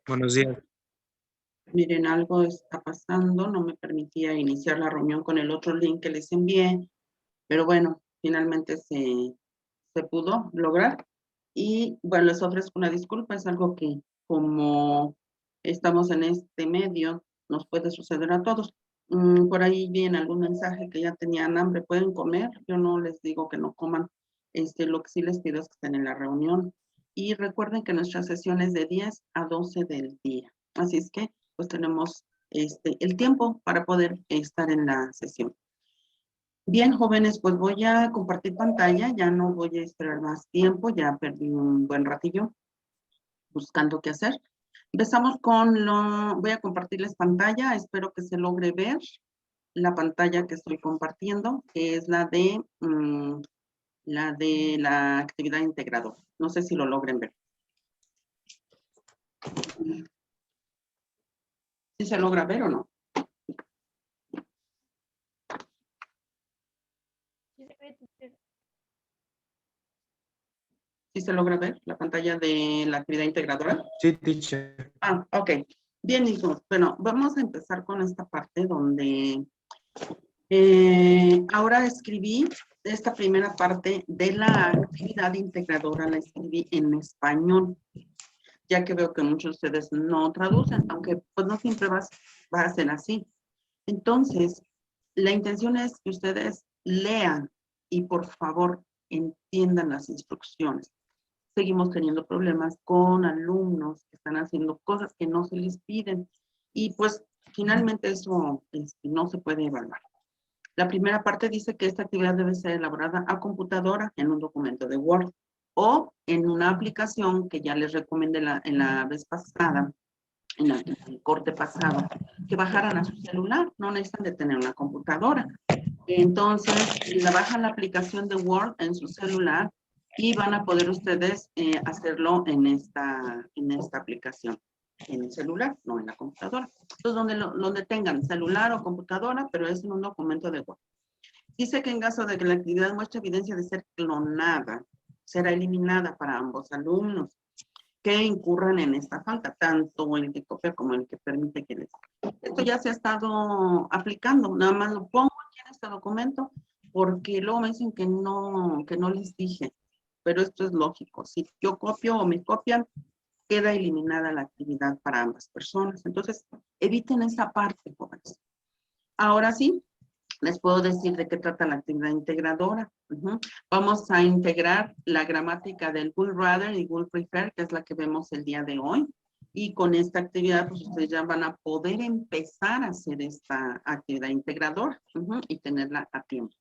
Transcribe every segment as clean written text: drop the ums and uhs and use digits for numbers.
Buenos días. Miren, algo está pasando, no me permitía iniciar la reunión con el otro link que les envié, pero bueno, finalmente se pudo lograr. Y bueno, les ofrezco una disculpa, es algo que como estamos en este medio, nos puede suceder a todos. Por ahí viene algún mensaje que ya tenían hambre, pueden comer, yo no les digo que no coman, lo que sí les pido es que estén en la reunión. Y recuerden que nuestra sesión es de 10 a 12 del día, así es que pues tenemos el tiempo para poder estar en la sesión. Bien, jóvenes, pues voy a compartir pantalla, ya no voy a esperar más tiempo, ya perdí un buen ratillo buscando qué hacer. Empezamos voy a compartirles pantalla, espero que se logre ver la pantalla que estoy compartiendo, que es la de la actividad integradora. No sé si lo logren ver. ¿Sí se logra ver o no? ¿Sí se logra ver la pantalla de la actividad integradora? Sí, teacher. Ok. Bien, hijos. Bueno, vamos a empezar con esta parte donde ahora escribí esta primera parte de la actividad integradora, la escribí en español, ya que veo que muchos de ustedes no traducen, aunque pues no siempre va a ser así. Entonces, la intención es que ustedes lean y por favor entiendan las instrucciones. Seguimos teniendo problemas con alumnos que están haciendo cosas que no se les piden y pues finalmente eso no se puede evaluar. La primera parte dice que esta actividad debe ser elaborada a computadora en un documento de Word o en una aplicación que ya les recomendé en la vez pasada, en el corte pasado, que bajaran a su celular, no necesitan de tener una computadora. Entonces, la bajan la aplicación de Word en su celular y van a poder ustedes hacerlo en esta aplicación, en el celular, no en la computadora. Entonces, donde tengan celular o computadora, pero es en un documento de Word. Dice que en caso de que la actividad muestre evidencia de ser clonada, será eliminada para ambos alumnos que incurran en esta falta, tanto el que copia como el que permite que les... Esto ya se ha estado aplicando, nada más lo pongo aquí en este documento, porque luego me dicen que no les dije, pero esto es lógico, si yo copio o me copian, queda eliminada la actividad para ambas personas, entonces eviten esa parte, jóvenes. Ahora sí, les puedo decir de qué trata la actividad integradora. Vamos a integrar la gramática del would rather y would prefer, que es la que vemos el día de hoy. Y con esta actividad, pues ustedes ya van a poder empezar a hacer esta actividad integradora y tenerla a tiempo.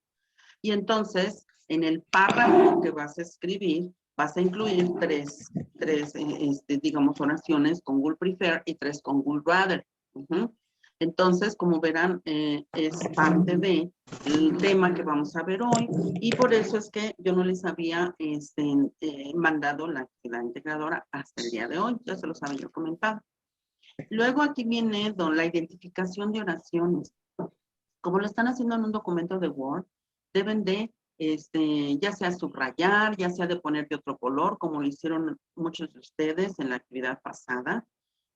Y entonces, en el párrafo que vas a escribir, vas a incluir tres digamos, oraciones con would prefer y 3 con would rather. Entonces, como verán, es parte del tema que vamos a ver hoy y por eso es que yo no les había mandado la actividad integradora hasta el día de hoy, ya se los había comentado. Luego aquí viene la identificación de oraciones. Como lo están haciendo en un documento de Word, deben de, ya sea subrayar, ya sea de poner de otro color, como lo hicieron muchos de ustedes en la actividad pasada,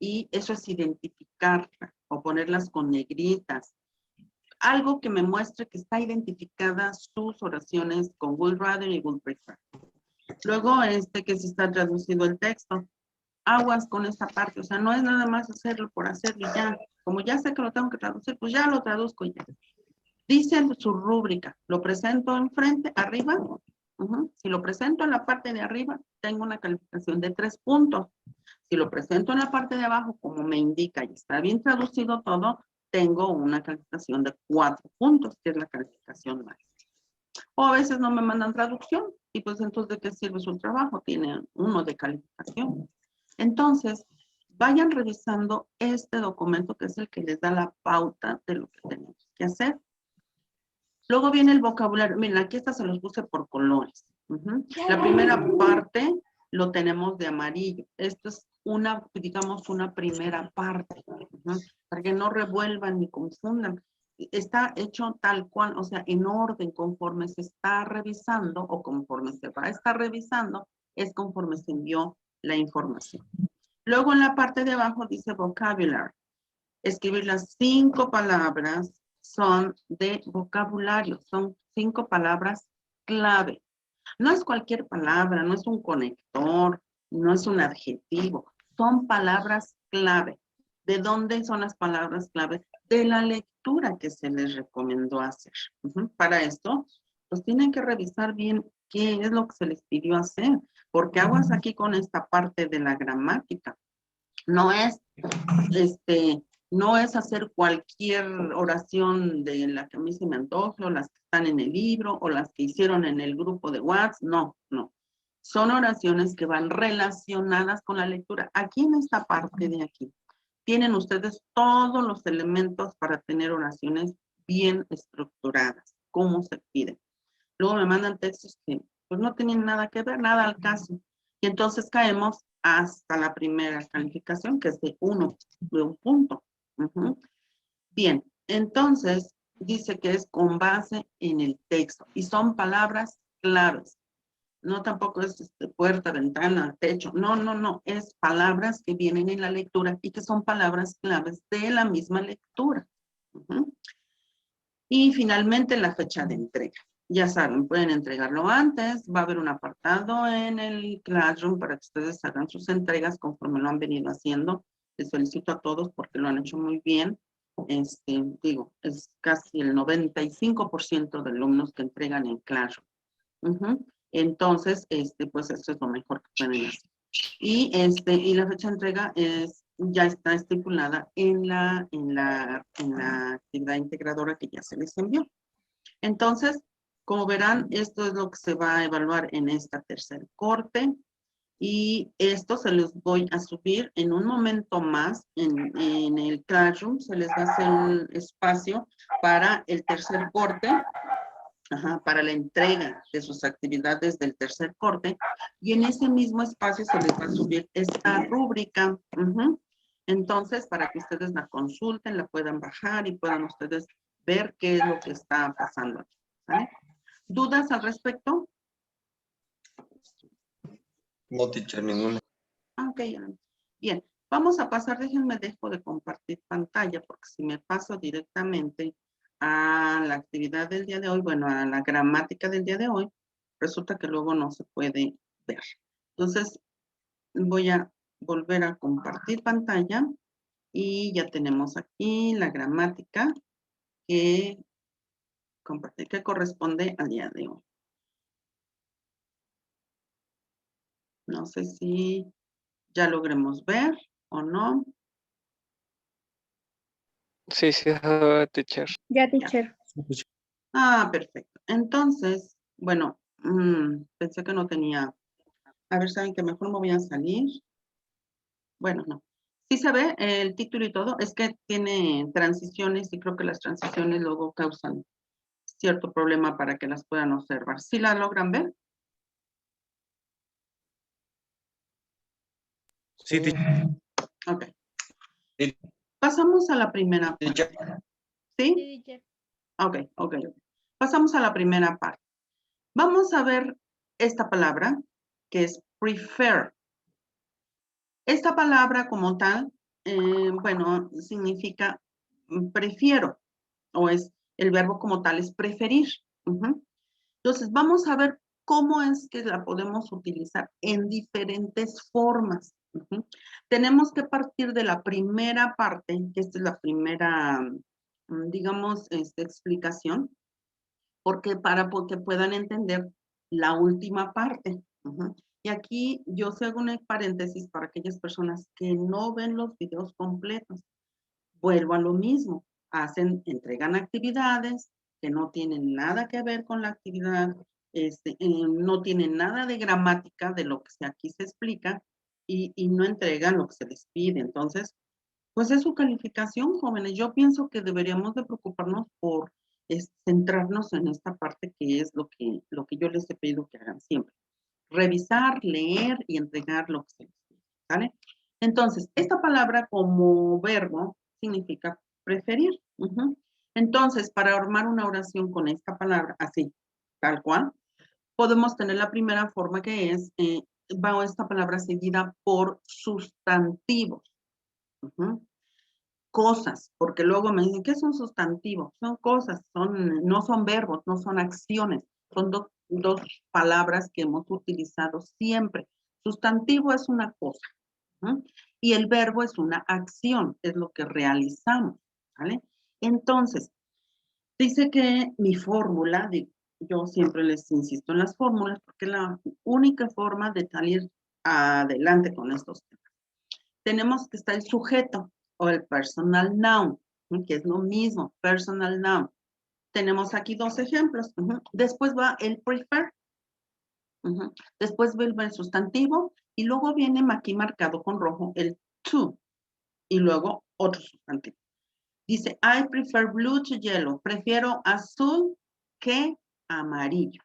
y eso es identificarla o ponerlas con negritas. Algo que me muestre que está identificadas sus oraciones con would rather y would prefer. Luego, que se está traduciendo el texto. Aguas con esta parte, o sea, no es nada más hacerlo por hacerlo y ya. Como ya sé que lo tengo que traducir, pues ya lo traduzco y ya. Dice su rúbrica, lo presento enfrente, arriba. Si lo presento en la parte de arriba, tengo una calificación de 3 puntos. Si lo presento en la parte de abajo, como me indica y está bien traducido todo, tengo una calificación de 4 puntos, que es la calificación máxima. O a veces no me mandan traducción y pues entonces ¿de qué sirve su trabajo? Tiene 1 de calificación. Entonces, vayan revisando este documento que es el que les da la pauta de lo que tenemos que hacer. Luego viene el vocabulario. Miren, aquí esta se los puse por colores. La primera parte lo tenemos de amarillo. Esto es digamos, una primera parte. Para que no revuelvan ni confundan. Está hecho tal cual, o sea, en orden, conforme se está revisando o conforme se va a estar revisando, es conforme se envió la información. Luego en la parte de abajo dice vocabulary. Escribir las 5 palabras son de vocabulario, son 5 palabras clave. No es cualquier palabra, no es un conector, no es un adjetivo, son palabras clave. ¿De dónde son las palabras clave? De la lectura que se les recomendó hacer. Para esto, pues tienen que revisar bien qué es lo que se les pidió hacer, porque aguas aquí con esta parte de la gramática. No es, no es hacer cualquier oración de la que a mí se me antoje, o las que están en el libro, o las que hicieron en el grupo de WhatsApp. No, no. Son oraciones que van relacionadas con la lectura. Aquí en esta parte de aquí, tienen ustedes todos los elementos para tener oraciones bien estructuradas, como se pide. Luego me mandan textos que pues no tienen nada que ver, nada al caso. Y entonces caemos hasta la primera calificación, que es de 1, de un punto. Bien, entonces dice que es con base en el texto y son palabras claves. No tampoco es puerta, ventana, techo. No, no, no. Es palabras que vienen en la lectura y que son palabras claves de la misma lectura. Y finalmente la fecha de entrega. Ya saben, pueden entregarlo antes, va a haber un apartado en el Classroom para que ustedes hagan sus entregas conforme lo han venido haciendo. Les felicito a todos porque lo han hecho muy bien. Digo, es casi el 95% de alumnos que entregan en Classroom. Entonces, pues esto es lo mejor que pueden hacer. Y la fecha de entrega ya está estipulada en la actividad integradora que ya se les envió. Entonces, como verán, esto es lo que se va a evaluar en esta tercer corte y esto se los voy a subir en un momento más en el Classroom. Se les va a hacer un espacio para el tercer corte, para la entrega de sus actividades del tercer corte, y en ese mismo espacio se les va a subir esta rúbrica. Entonces, para que ustedes la consulten, la puedan bajar y puedan ustedes ver qué es lo que está pasando aquí. ¿Vale? ¿Dudas al respecto? No, teacher, ninguna. Ok, bien. Vamos a pasar, déjenme dejo de compartir pantalla, porque si me paso directamente a la actividad del día de hoy, bueno, a la gramática del día de hoy, resulta que luego no se puede ver. Entonces, voy a volver a compartir pantalla y ya tenemos aquí la gramática que corresponde al día de hoy. No sé si ya logremos ver o no. Sí, teacher. Ya, teacher. Perfecto. Entonces, bueno, pensé que no tenía. A ver, ¿saben que mejor me voy a salir? Bueno, no. Sí se ve el título y todo, es que tiene transiciones y creo que las transiciones luego causan cierto problema para que las puedan observar. ¿Sí la logran ver? Sí, teacher. Ok. Sí. Pasamos a la primera parte. Teacher. ¿Sí? Sí, teacher. Ok. Pasamos a la primera parte. Vamos a ver esta palabra que es prefer. Esta palabra como tal, bueno, significa prefiero, o es el verbo como tal es preferir. Entonces, vamos a ver cómo es que la podemos utilizar en diferentes formas. Tenemos que partir de la primera parte, que esta es la primera, digamos, explicación, porque que puedan entender la última parte. Y aquí yo se hago un paréntesis para aquellas personas que no ven los videos completos. Vuelvo a lo mismo, entregan actividades que no tienen nada que ver con la actividad, no tienen nada de gramática de lo que aquí se explica y no entregan lo que se les pide. Entonces, pues es su calificación, jóvenes. Yo pienso que deberíamos de preocuparnos por centrarnos en esta parte que es lo que yo les he pedido que hagan siempre. Revisar, leer y entregar lo que se les pide, ¿vale? Entonces, esta palabra como verbo significa preferir. Entonces, para armar una oración con esta palabra, así, tal cual, podemos tener la primera forma que es va esta palabra seguida por sustantivos. Cosas, porque luego me dicen, ¿qué son sustantivos? Son cosas, no son verbos, no son acciones. Son dos palabras que hemos utilizado siempre. Sustantivo es una cosa, ¿no? Y el verbo es una acción, es lo que realizamos, ¿vale? Entonces, dice que mi fórmula, yo siempre les insisto en las fórmulas, porque es la única forma de salir adelante con estos temas. Tenemos que estar el sujeto o el personal noun, que es lo mismo, personal noun. Tenemos aquí dos ejemplos. Después va el prefer. Después va el sustantivo y luego viene aquí marcado con rojo el to y luego otro sustantivo. Dice, I prefer blue to yellow. Prefiero azul que amarillo.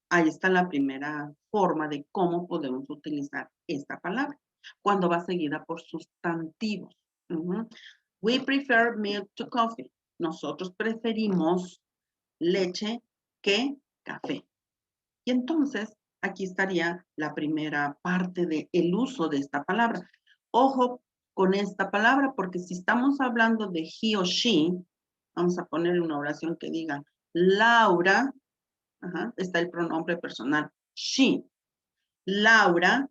Ahí está la primera forma de cómo podemos utilizar esta palabra, cuando va seguida por sustantivos. We prefer milk to coffee. Nosotros preferimos leche que café. Y entonces, aquí estaría la primera parte del uso de esta palabra. Ojo con esta palabra, porque si estamos hablando de he o she, vamos a poner una oración que diga, Laura, está el pronombre personal, she. Laura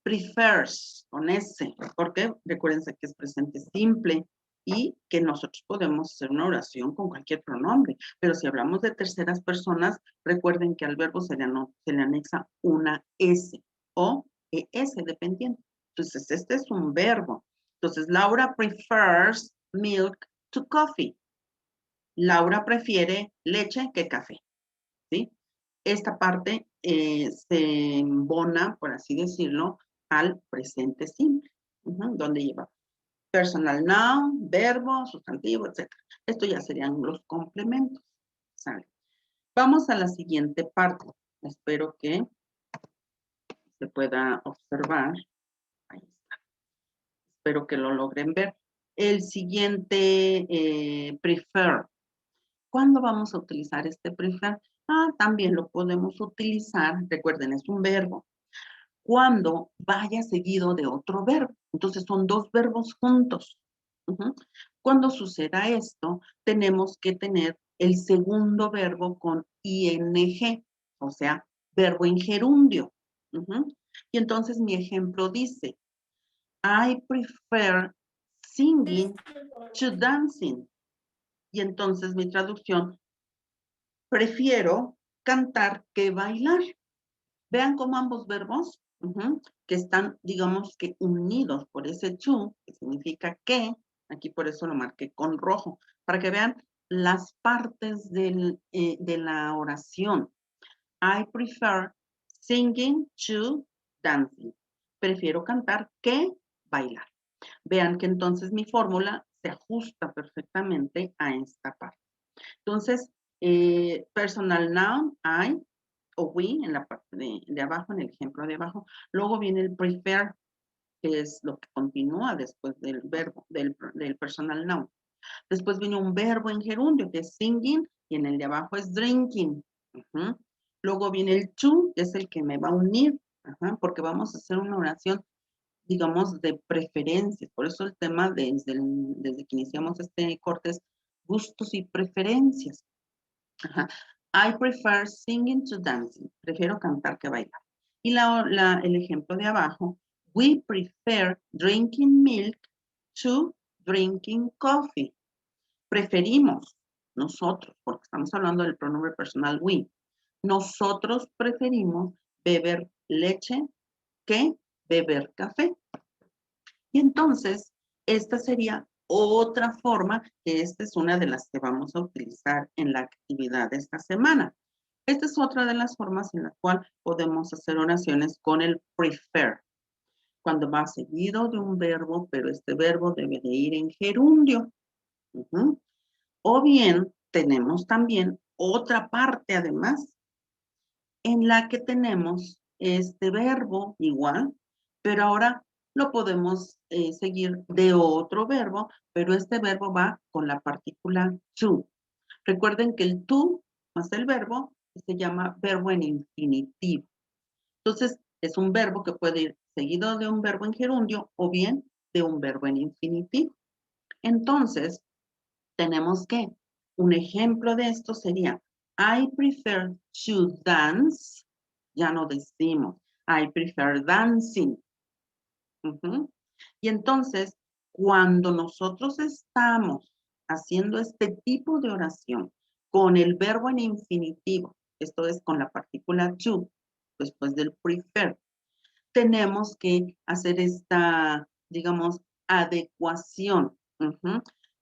prefers, con S, porque recuérdense que es presente simple y que nosotros podemos hacer una oración con cualquier pronombre. Pero si hablamos de terceras personas, recuerden que al verbo se le anexa una S o ES, dependiendo. Entonces, este es un verbo. Entonces, Laura prefers milk to coffee. Laura prefiere leche que café, ¿sí? Esta parte se embona, por así decirlo, al presente simple, donde lleva personal noun, verbo, sustantivo, etc. Esto ya serían los complementos. ¿Sale? Vamos a la siguiente parte. Espero que se pueda observar. Ahí está. Espero que lo logren ver. El siguiente, prefer. ¿Cuándo vamos a utilizar este prefer? También lo podemos utilizar, recuerden, es un verbo, cuando vaya seguido de otro verbo. Entonces son dos verbos juntos. Cuando suceda esto, tenemos que tener el segundo verbo con ing, o sea, verbo en gerundio. Y entonces mi ejemplo dice, I prefer singing to dancing. Y entonces mi traducción, prefiero cantar que bailar. Vean cómo ambos verbos que están, digamos que unidos por ese to, que significa que, aquí por eso lo marqué con rojo, para que vean las partes de la oración. I prefer singing to dancing. Prefiero cantar que bailar. Vean que entonces mi fórmula se ajusta perfectamente a esta parte. Entonces, personal noun, I, o we, en la parte de abajo, en el ejemplo de abajo. Luego viene el prefer, que es lo que continúa después del verbo, del personal noun. Después viene un verbo en gerundio, que es singing, y en el de abajo es drinking. Luego viene el to, que es el que me va a unir, porque vamos a hacer una oración, digamos, de preferencias. Por eso el tema desde que iniciamos este corte es gustos y preferencias. I prefer singing to dancing. Prefiero cantar que bailar. Y el ejemplo de abajo, we prefer drinking milk to drinking coffee. Preferimos, nosotros, porque estamos hablando del pronombre personal we, nosotros preferimos beber leche que beber café. Y entonces, esta sería otra forma, que esta es una de las que vamos a utilizar en la actividad de esta semana. Esta es otra de las formas en la cual podemos hacer oraciones con el prefer. Cuando va seguido de un verbo, pero este verbo debe de ir en gerundio. O bien, tenemos también otra parte además, en la que tenemos este verbo igual, pero ahora lo podemos seguir de otro verbo, pero este verbo va con la partícula to. Recuerden que el to más el verbo se llama verbo en infinitivo. Entonces, Es un verbo que puede ir seguido de un verbo en gerundio o bien de un verbo en infinitivo. Entonces, tenemos que, un ejemplo de esto sería, I prefer to dance. Ya no decimos, I prefer dancing. Y entonces, cuando nosotros estamos haciendo este tipo de oración con el verbo en infinitivo, esto es con la partícula to, después del prefer, tenemos que hacer esta, digamos, adecuación,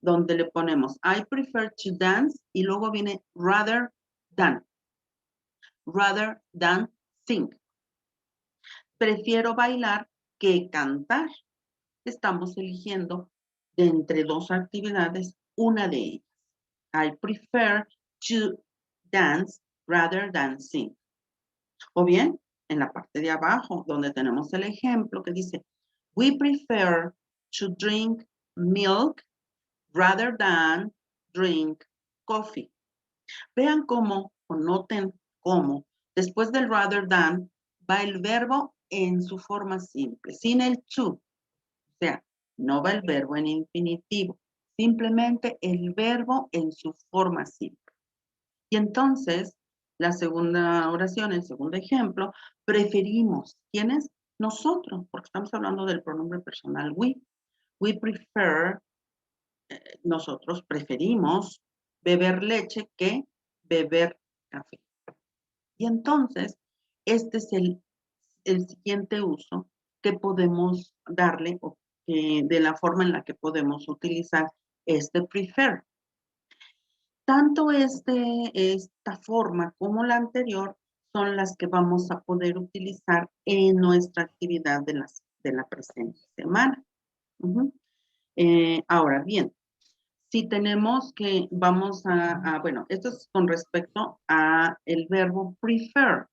donde le ponemos I prefer to dance y luego viene rather than sing. Prefiero bailar que cantar. Estamos eligiendo de entre dos actividades una de ellas. I prefer to dance rather than sing. O bien, en la parte de abajo, donde tenemos el ejemplo que dice, we prefer to drink milk rather than drink coffee. Vean cómo, o noten cómo, después del rather than, va el verbo en su forma simple, sin el to. O sea, no va el verbo en infinitivo, simplemente el verbo en su forma simple. Y entonces, la segunda oración, el segundo ejemplo, preferimos. ¿Quiénes? Nosotros, porque estamos hablando del pronombre personal we. We prefer, nosotros preferimos beber leche que beber café. Y entonces, este es el siguiente uso que podemos darle o de la forma en la que podemos utilizar este prefer. Tanto esta forma como la anterior son las que vamos a poder utilizar en nuestra actividad de la presente semana. Ahora bien, si tenemos que, vamos bueno, esto es con respecto a el verbo prefer.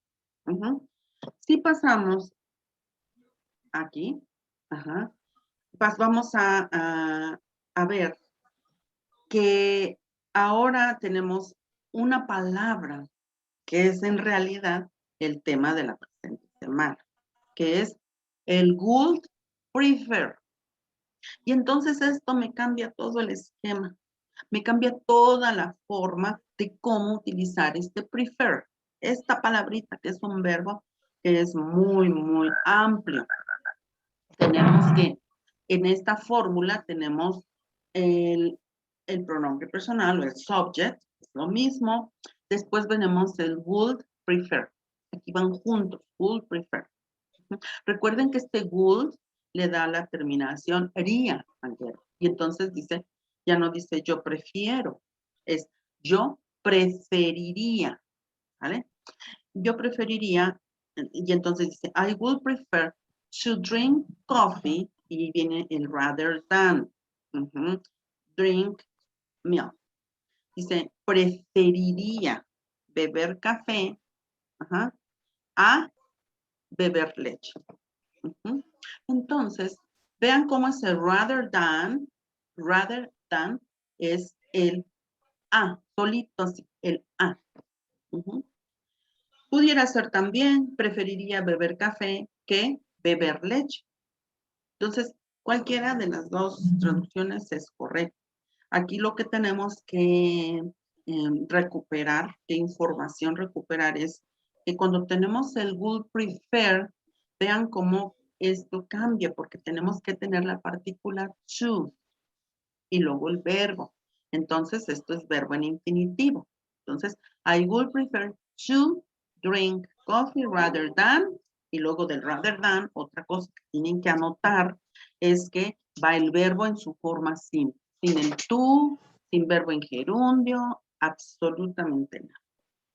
Si pasamos aquí, vamos a ver que ahora tenemos una palabra que es en realidad el tema de la presente semana, que es el would prefer. Y entonces esto me cambia todo el esquema, me cambia toda la forma de cómo utilizar este prefer. Esta palabrita que es un verbo que es muy, muy amplio. Tenemos que, en esta fórmula tenemos el pronombre personal o el subject, es lo mismo. Después tenemos el would prefer. Aquí van juntos, would prefer. Recuerden que este would le da la terminación haría al verbo. Y entonces dice, ya no dice yo prefiero, es yo preferiría, ¿vale? Yo preferiría, y entonces dice, I would prefer to drink coffee, y viene el rather than, drink milk. Dice, preferiría beber café, a beber leche. Entonces, vean cómo es el rather than es el a, solito así, el a. Pudiera ser también, preferiría beber café que beber leche. Entonces, cualquiera de las dos traducciones es correcta. Aquí lo que tenemos que recuperar, qué información recuperar es que cuando tenemos el would prefer, vean cómo esto cambia, porque tenemos que tener la partícula to y luego el verbo. Entonces, esto es verbo en infinitivo. Entonces, I would prefer to drink coffee rather than, y luego del rather than, otra cosa que tienen que anotar es que va el verbo en su forma simple, sin el to, sin verbo en gerundio, absolutamente nada.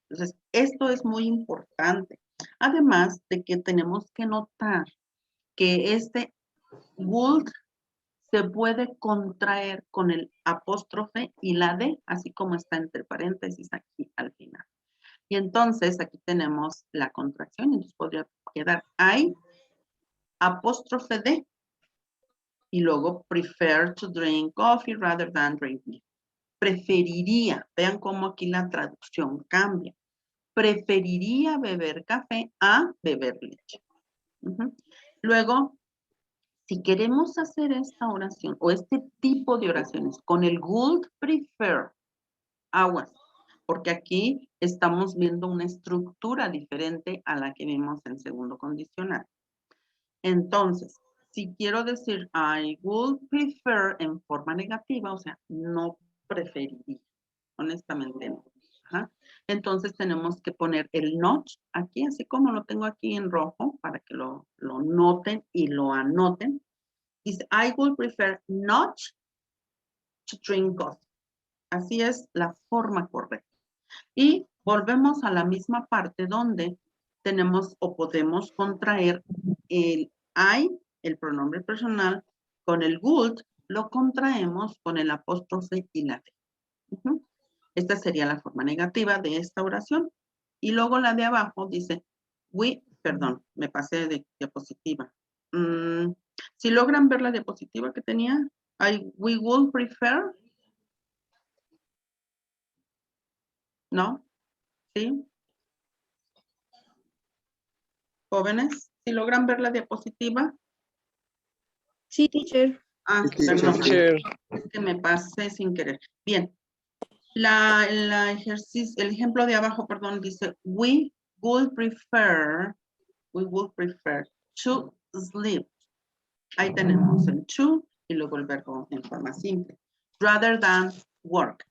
Entonces, esto es muy importante. Además de que tenemos que notar que este would se puede contraer con el apóstrofe y la D, así como está entre paréntesis aquí al final. Y entonces aquí tenemos la contracción, entonces podría quedar I, apóstrofe D, y luego prefer to drink coffee rather than drink milk. Preferiría, vean cómo aquí la traducción cambia. Preferiría beber café a beber leche. Ujú. Luego, si queremos hacer esta oración o este tipo de oraciones con el would prefer, aguas, porque aquí estamos viendo una estructura diferente a la que vimos en segundo condicional. Entonces, si quiero decir I would prefer en forma negativa, o sea, no preferiría, honestamente no. Ajá. Entonces tenemos que poner el not aquí, así como lo tengo aquí en rojo, para que lo noten y lo anoten. Dice, I would prefer not to drink coffee. Así es la forma correcta. Y volvemos a la misma parte donde tenemos o podemos contraer el I, el pronombre personal, con el would, lo contraemos con el apóstrofe y la D. Esta sería la forma negativa de esta oración. Y luego la de abajo dice, perdón, me pasé de diapositiva. Si logran ver la diapositiva que tenía, we would prefer. ¿No? ¿Sí? Jóvenes, si logran ver la diapositiva. Sí, teacher. Perdón, Teacher. es que me pasé sin querer. Bien. El ejemplo de abajo, perdón, dice, we would prefer to sleep. Ahí tenemos el to y luego el verbo en forma simple. Rather than work.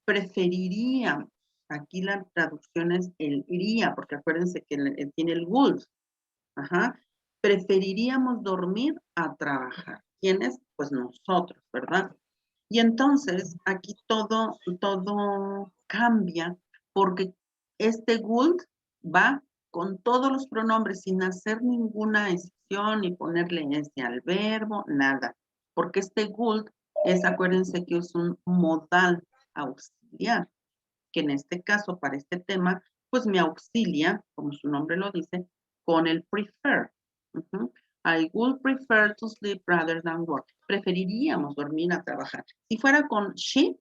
Preferiríamos. Aquí la traducción es el iría, porque acuérdense que tiene el would. Ajá. Preferiríamos dormir a trabajar. ¿Quiénes? Pues nosotros, ¿verdad? Y entonces aquí todo cambia porque este would va con todos los pronombres sin hacer ninguna excepción ni ponerle ese al verbo, nada. Porque este would acuérdense que es un modal auxiliar, que en este caso para este tema, pues me auxilia, como su nombre lo dice, con el prefer. I would prefer to sleep rather than work. Preferiríamos dormir a trabajar. Si fuera con she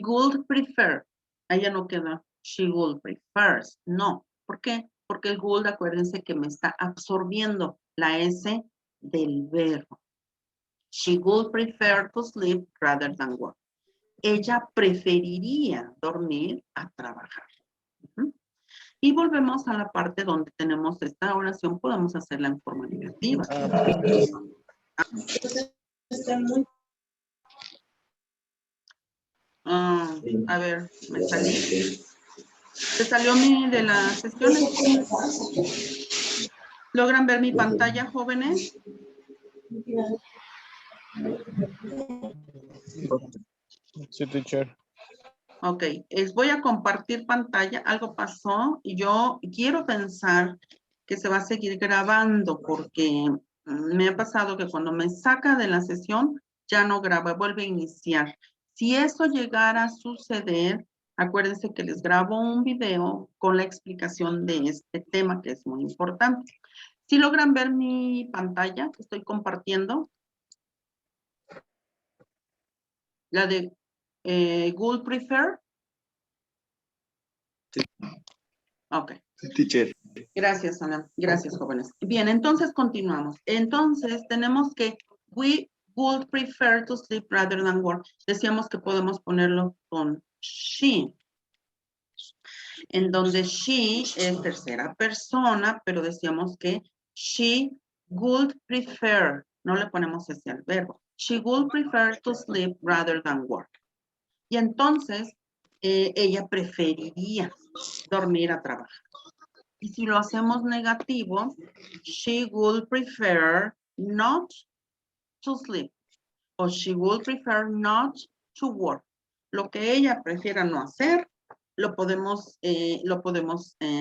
would prefer. Ahí ya no queda she would prefers. No. ¿Por qué? Porque el would, acuérdense que me está absorbiendo la S del verbo. She would prefer to sleep rather than work. Ella preferiría dormir a trabajar. Y volvemos a la parte donde tenemos esta oración, podemos hacerla en forma negativa. A ver, me salí. ¿Se salió mi de las sesiones? ¿Logran ver mi pantalla, jóvenes? Sí, teacher. Ok, voy a compartir pantalla. Algo pasó y yo quiero pensar que se va a seguir grabando porque me ha pasado que cuando me saca de la sesión ya no graba, vuelve a iniciar. Si eso llegara a suceder, acuérdense que les grabo un video con la explicación de este tema que es muy importante. ¿Sí logran ver mi pantalla que estoy compartiendo? La de Google Prefer. Sí. Ok. Teacher. Gracias, Ana. Gracias, jóvenes. Bien, entonces continuamos. Entonces tenemos que we would prefer to sleep rather than work. Decíamos que podemos ponerlo con she. En donde she es tercera persona, pero decíamos que she would prefer. No le ponemos ese al verbo. She would prefer to sleep rather than work. Y entonces ella preferiría dormir a trabajar. Y si lo hacemos negativo, she would prefer not to sleep. O she would prefer not to work. Lo que ella prefiera no hacer, lo podemos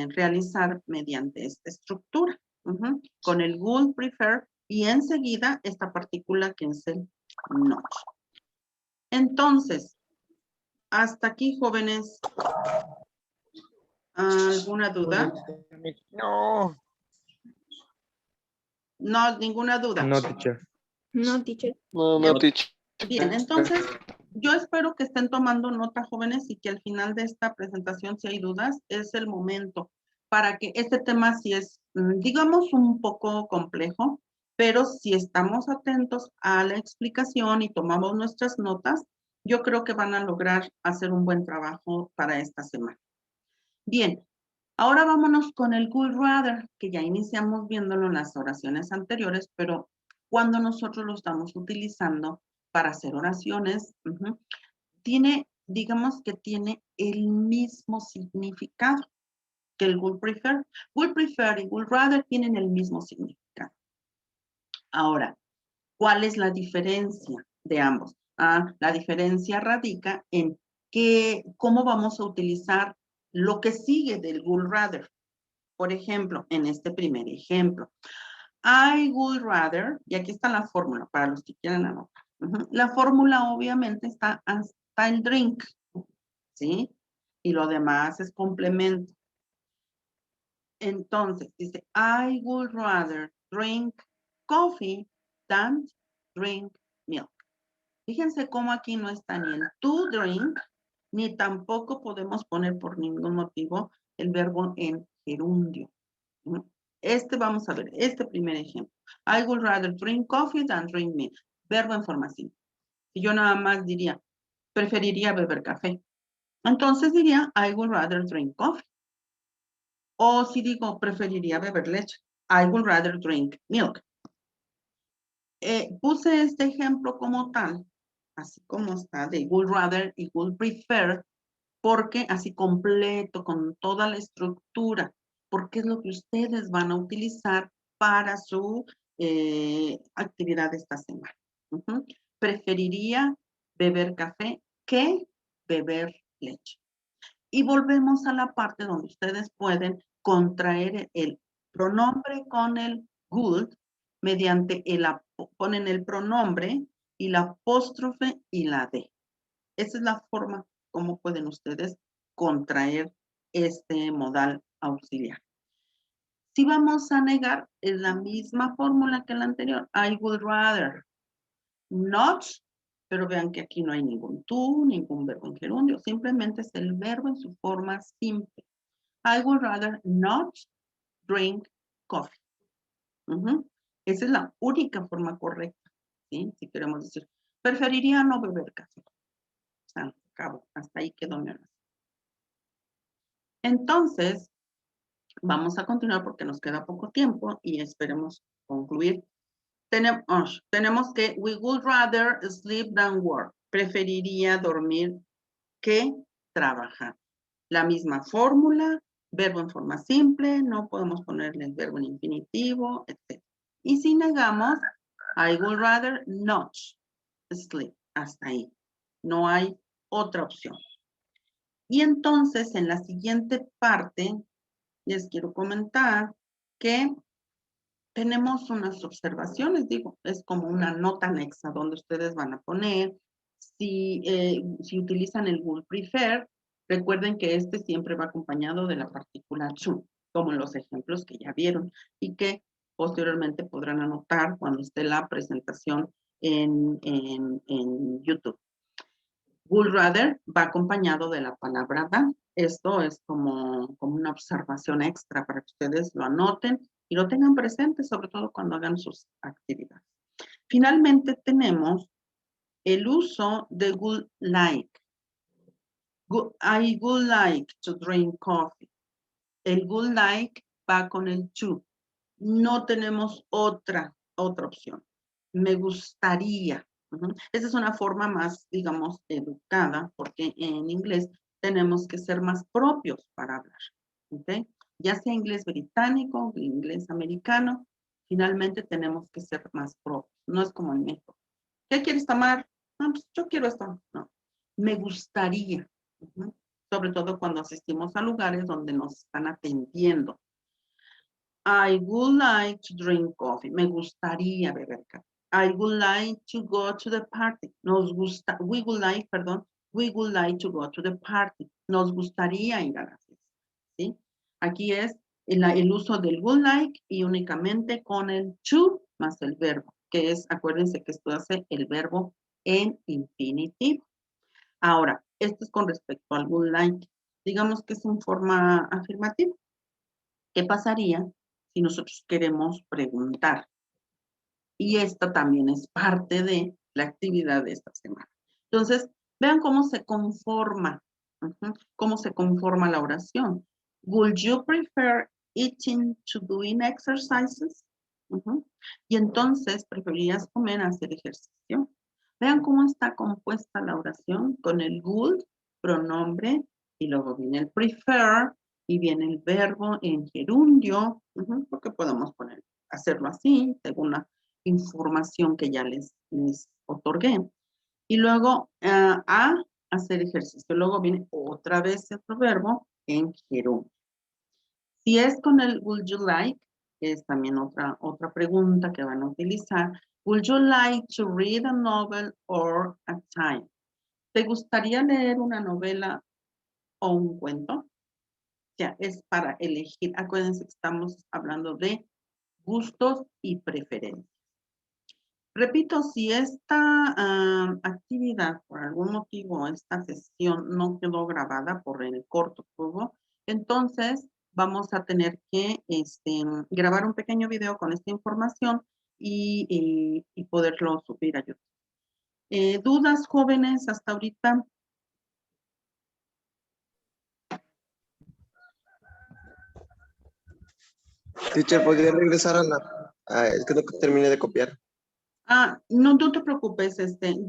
realizar mediante esta estructura. Con el would prefer y enseguida esta partícula que es el not. Entonces, hasta aquí, jóvenes. ¿Alguna duda? No. No, ninguna duda. No, teacher. No, teacher. No, teacher. Bien, entonces, yo espero que estén tomando nota, jóvenes, y que al final de esta presentación, si hay dudas, es el momento para que este tema sí es digamos, un poco complejo, pero si estamos atentos a la explicación y tomamos nuestras notas, yo creo que van a lograr hacer un buen trabajo para esta semana. Bien, ahora vámonos con el would rather, que ya iniciamos viéndolo en las oraciones anteriores, pero cuando nosotros lo estamos utilizando para hacer oraciones, digamos que tiene el mismo significado que el would prefer. Would prefer y would rather tienen el mismo significado. Ahora, ¿cuál es la diferencia de ambos? La diferencia radica en cómo vamos a utilizar lo que sigue del would rather. Por ejemplo, en este primer ejemplo, I would rather, y aquí está la fórmula para los que quieran anotar. La fórmula obviamente está hasta el drink, ¿sí? Y lo demás es complemento. Entonces, dice, I would rather drink coffee than drink milk. Fíjense cómo aquí no está ni el to drink, ni tampoco podemos poner por ningún motivo el verbo en gerundio. Vamos a ver, este primer ejemplo. I would rather drink coffee than drink milk. Verbo en forma simple. Si yo nada más diría, preferiría beber café. Entonces diría, I would rather drink coffee. O si digo, preferiría beber leche. I would rather drink milk. Puse este ejemplo como tal, así como está, de would rather y would prefer, porque así completo, con toda la estructura, porque es lo que ustedes van a utilizar para su actividad esta semana. Preferiría beber café que beber leche. Y volvemos a la parte donde ustedes pueden contraer el pronombre con el would mediante ponen el pronombre y la apóstrofe y la de. Esa es la forma como pueden ustedes contraer este modal auxiliar. Si vamos a negar, es la misma fórmula que la anterior. I would rather not, pero vean que aquí no hay ningún to, ningún verbo en gerundio. Simplemente es el verbo en su forma simple. I would rather not drink coffee. Esa es la única forma correcta, ¿sí? Si queremos decir, preferiría no beber café. O sea, acabo, hasta ahí quedó mi oración. Entonces, vamos a continuar porque nos queda poco tiempo y esperemos concluir. Tenemos que we would rather sleep than work. Preferiría dormir que trabajar. La misma fórmula, verbo en forma simple, no podemos ponerle el verbo en infinitivo, etc. Y si negamos, I would rather not sleep. Hasta ahí. No hay otra opción. Y entonces, en la siguiente parte, les quiero comentar que tenemos unas observaciones, digo, es como una nota anexa donde ustedes van a poner, si utilizan el would prefer, recuerden que este siempre va acompañado de la partícula to, como en los ejemplos que ya vieron, y que posteriormente podrán anotar cuando esté la presentación en YouTube. Would rather va acompañado de la palabra than. Esto es como una observación extra para que ustedes lo anoten y lo tengan presente, sobre todo cuando hagan sus actividades. Finalmente tenemos el uso de would like. I would like to drink coffee. El would like va con el to. No tenemos otra opción. Me gustaría. Esa es una forma más, digamos, educada, porque en inglés tenemos que ser más propios para hablar. ¿Okay? Ya sea inglés británico, inglés americano, finalmente tenemos que ser más propios. No es como en México. ¿Qué quieres tomar? No, pues yo quiero esto. No. Me gustaría. Sobre todo cuando asistimos a lugares donde nos están atendiendo. I would like to drink coffee. Me gustaría beber café. I would like to go to the party. We would like to go to the party. Nos gustaría ir a la fiesta. ¿Sí? Aquí es el uso del would like y únicamente con el to más el verbo, que es, acuérdense que esto hace el verbo en infinitivo. Ahora, esto es con respecto al would like. Digamos que es en forma afirmativa. ¿Qué pasaría si nosotros queremos preguntar. Y esta también es parte de la actividad de esta semana. Entonces, vean cómo se conforma, cómo se conforma la oración. Would you prefer eating to doing exercises? Y entonces, ¿preferirías comer a hacer ejercicio? Vean cómo está compuesta la oración con el would, pronombre, y luego viene el prefer, y viene el verbo en gerundio, porque podemos hacerlo así, según la información que ya les otorgué. Y luego a hacer ejercicio. Luego viene otra vez otro verbo en gerundio. Si es con el would you like, que es también otra pregunta que van a utilizar. Would you like to read a novel or a time? ¿Te gustaría leer una novela o un cuento? O sea, es para elegir. Acuérdense que estamos hablando de gustos y preferencias. Repito, si esta actividad, por algún motivo, esta sesión no quedó grabada por el corto que hubo, entonces vamos a tener que grabar un pequeño video con esta información y poderlo subir a YouTube. ¿Dudas, jóvenes, hasta ahorita? Teacher, ¿podría regresar a la... es que no terminé de copiar. No te preocupes,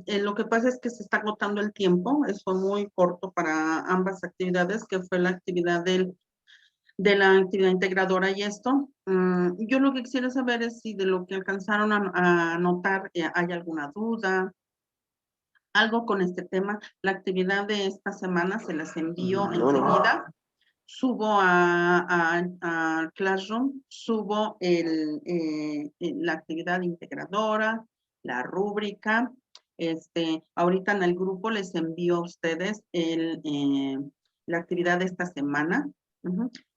lo que pasa es que se está agotando el tiempo, fue muy corto para ambas actividades, que fue la actividad de la actividad integradora y esto. Yo lo que quisiera saber es si de lo que alcanzaron a anotar hay alguna duda, algo con este tema. La actividad de esta semana se las envío enseguida. Subo a Classroom, subo la actividad integradora, la rúbrica. Ahorita en el grupo les envío a ustedes la actividad de esta semana.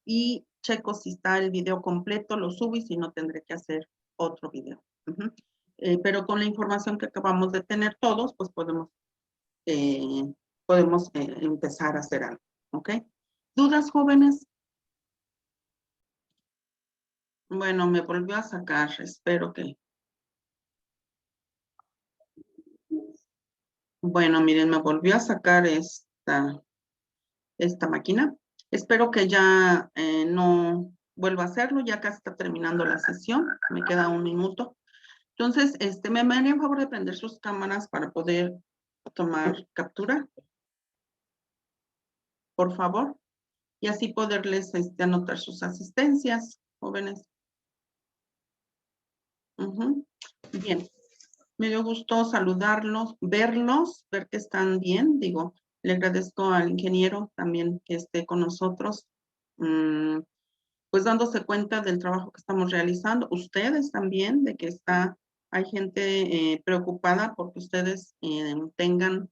Y checo si está el video completo, lo subo y si no tendré que hacer otro video. Pero con la información que acabamos de tener todos, pues podemos empezar a hacer algo. ¿Ok? ¿Dudas, jóvenes? Bueno, me volvió a sacar, espero que. Bueno, miren, me volvió a sacar esta máquina. Espero que ya no vuelva a hacerlo, ya casi está terminando la sesión, me queda un minuto. Entonces, me harían favor de prender sus cámaras para poder tomar captura. Por favor. Y así poderles anotar sus asistencias, jóvenes. Bien. Me dio gusto saludarlos, verlos, ver que están bien. Digo, le agradezco al ingeniero también que esté con nosotros, pues dándose cuenta del trabajo que estamos realizando. Ustedes también, de que hay gente preocupada porque ustedes tengan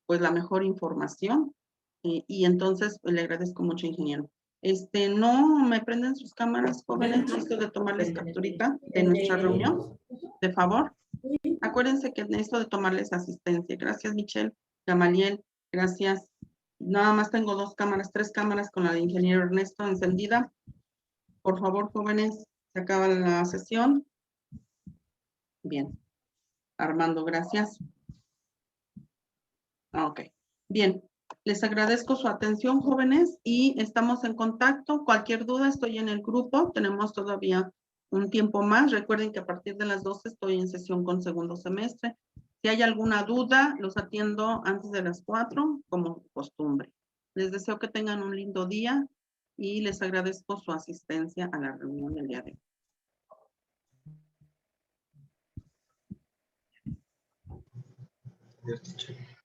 pues la mejor información. Y entonces pues, le agradezco mucho, ingeniero. No me prenden sus cámaras, jóvenes, necesito de tomarles capturita de nuestra reunión, de favor. Acuérdense que necesito de tomarles asistencia. Gracias, Michelle, Gamaliel, gracias. Nada más tengo 3 cámaras con la de ingeniero Ernesto encendida. Por favor, jóvenes, se acaba la sesión. Bien. Armando, gracias. Ok. Bien. Les agradezco su atención, jóvenes, y estamos en contacto. Cualquier duda, estoy en el grupo. Tenemos todavía un tiempo más. Recuerden que a partir de las 12 estoy en sesión con segundo semestre. Si hay alguna duda, los atiendo antes de las 4, como costumbre. Les deseo que tengan un lindo día y les agradezco su asistencia a la reunión del día de hoy. Yes, teacher.